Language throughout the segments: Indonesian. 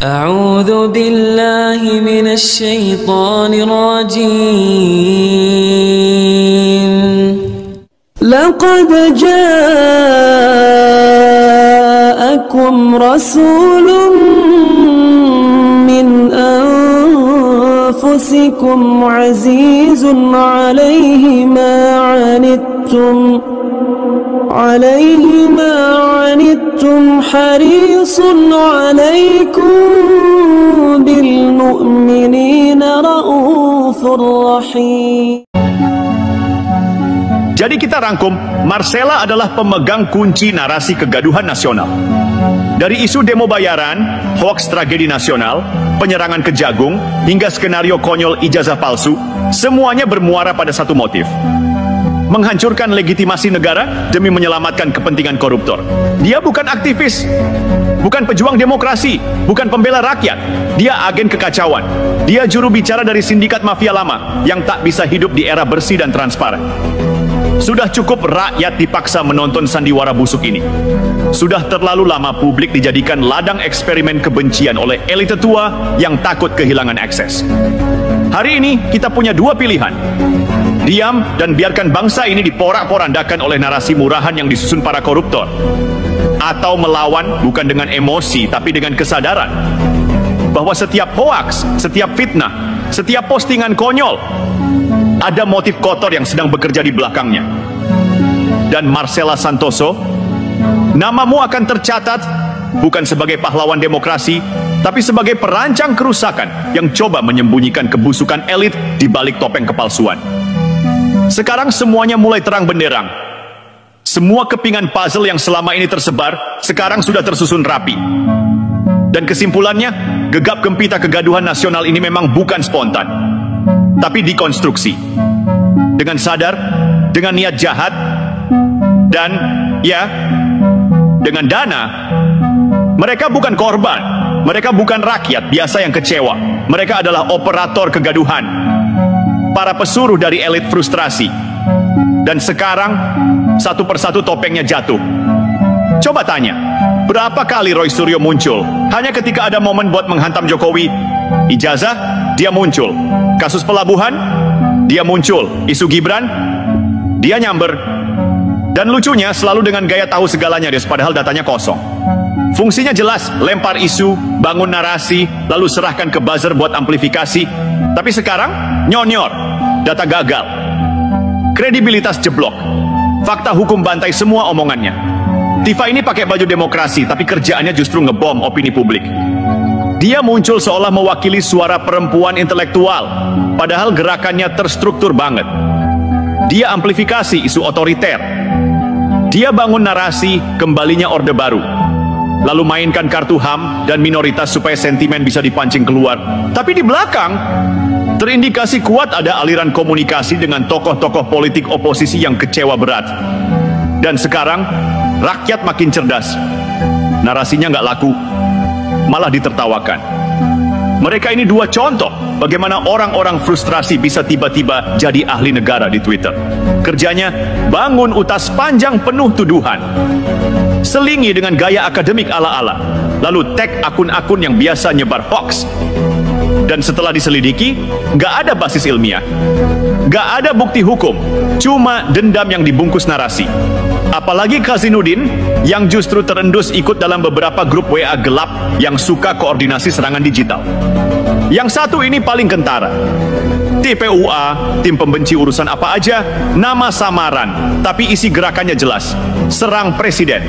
أعوذ بالله من الشيطان الرجيم لقد جاءكم رسول من أنفسكم عزيز عليه ما عنتم حريص عليكم بالمؤمنين رؤوف رحيم. Jadi kita rangkum, Marcella adalah pemegang kunci narasi kegaduhan nasional. Dari isu demo bayaran, hoaks tragedi nasional, penyerangan Kejagung, hingga skenario konyol ijazah palsu, semuanya bermuara pada satu motif: menghancurkan legitimasi negara demi menyelamatkan kepentingan koruptor. Dia bukan aktivis, bukan pejuang demokrasi, bukan pembela rakyat. Dia agen kekacauan. Dia juru bicara dari sindikat mafia lama yang tak bisa hidup di era bersih dan transparan. Sudah cukup rakyat dipaksa menonton sandiwara busuk ini. Sudah terlalu lama publik dijadikan ladang eksperimen kebencian oleh elit tua yang takut kehilangan akses. Hari ini kita punya dua pilihan: diam dan biarkan bangsa ini diporak-porandakan oleh narasi murahan yang disusun para koruptor, atau melawan bukan dengan emosi tapi dengan kesadaran bahwa setiap hoaks, setiap fitnah, setiap postingan konyol ada motif kotor yang sedang bekerja di belakangnya. Dan Marcella Santoso, namamu akan tercatat bukan sebagai pahlawan demokrasi, tapi sebagai perancang kerusakan yang coba menyembunyikan kebusukan elit di balik topeng kepalsuan. Sekarang semuanya mulai terang benderang. Semua kepingan puzzle yang selama ini tersebar, sekarang sudah tersusun rapi. Dan kesimpulannya, gegap gempita kegaduhan nasional ini memang bukan spontan, tapi dikonstruksi. Dengan sadar, dengan niat jahat, dan ya, dengan dana. Mereka bukan korban, mereka bukan rakyat biasa yang kecewa. Mereka adalah operator kegaduhan, para pesuruh dari elit frustrasi. Dan sekarang, satu persatu topengnya jatuh. Coba tanya, berapa kali Roy Suryo muncul hanya ketika ada momen buat menghantam Jokowi? Ijazah, dia muncul. Kasus pelabuhan, dia muncul. Isu Gibran, dia nyamber. Dan lucunya selalu dengan gaya tahu segalanya dia, padahal datanya kosong. Fungsinya jelas, lempar isu, bangun narasi, lalu serahkan ke buzzer buat amplifikasi. Tapi sekarang, nyonyor, data gagal, kredibilitas jeblok, fakta hukum bantai semua omongannya. Tifa ini pakai baju demokrasi, tapi kerjaannya justru ngebom opini publik. Dia muncul seolah mewakili suara perempuan intelektual, padahal gerakannya terstruktur banget. Dia amplifikasi isu otoriter. Dia bangun narasi kembalinya Orde Baru, lalu mainkan kartu HAM dan minoritas supaya sentimen bisa dipancing keluar. Tapi di belakang, terindikasi kuat ada aliran komunikasi dengan tokoh-tokoh politik oposisi yang kecewa berat. Dan sekarang, rakyat makin cerdas. Narasinya nggak laku, malah ditertawakan. Mereka ini dua contoh bagaimana orang-orang frustrasi bisa tiba-tiba jadi ahli negara di Twitter. Kerjanya bangun utas panjang penuh tuduhan, selingi dengan gaya akademik ala-ala, lalu tag akun-akun yang biasa nyebar hoax. Dan setelah diselidiki, nggak ada basis ilmiah, nggak ada bukti hukum, cuma dendam yang dibungkus narasi. Apalagi Kazinudin yang justru terendus ikut dalam beberapa grup WA gelap yang suka koordinasi serangan digital. Yang satu ini paling kentara. TPUA, tim pembenci urusan apa aja, nama samaran, tapi isi gerakannya jelas. Serang presiden,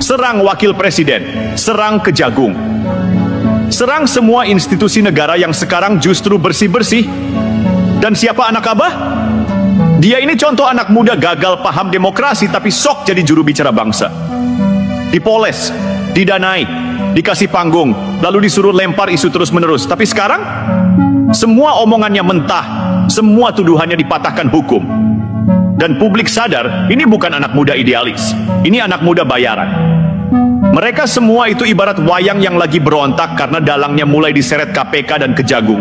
serang wakil presiden, serang Kejagung, serang semua institusi negara yang sekarang justru bersih-bersih. Dan siapa anak abah? Dia ini contoh anak muda gagal paham demokrasi tapi sok jadi juru bicara bangsa. Dipoles, didanai, dikasih panggung, lalu disuruh lempar isu terus-menerus. Tapi sekarang, semua omongannya mentah, semua tuduhannya dipatahkan hukum. Dan publik sadar, ini bukan anak muda idealis, ini anak muda bayaran. Mereka semua itu ibarat wayang yang lagi berontak karena dalangnya mulai diseret KPK dan Kejagung.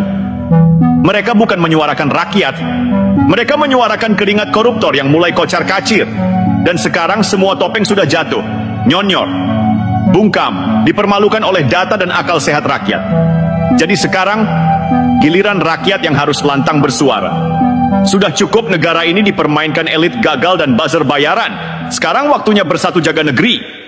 Mereka bukan menyuarakan rakyat, mereka menyuarakan keringat koruptor yang mulai kocar-kacir. Dan sekarang semua topeng sudah jatuh, nyonyor. bungkam, dipermalukan oleh data dan akal sehat rakyat. Jadi sekarang, giliran rakyat yang harus lantang bersuara. Sudah cukup negara ini dipermainkan elit gagal dan buzzer bayaran. Sekarang waktunya bersatu jaga negeri.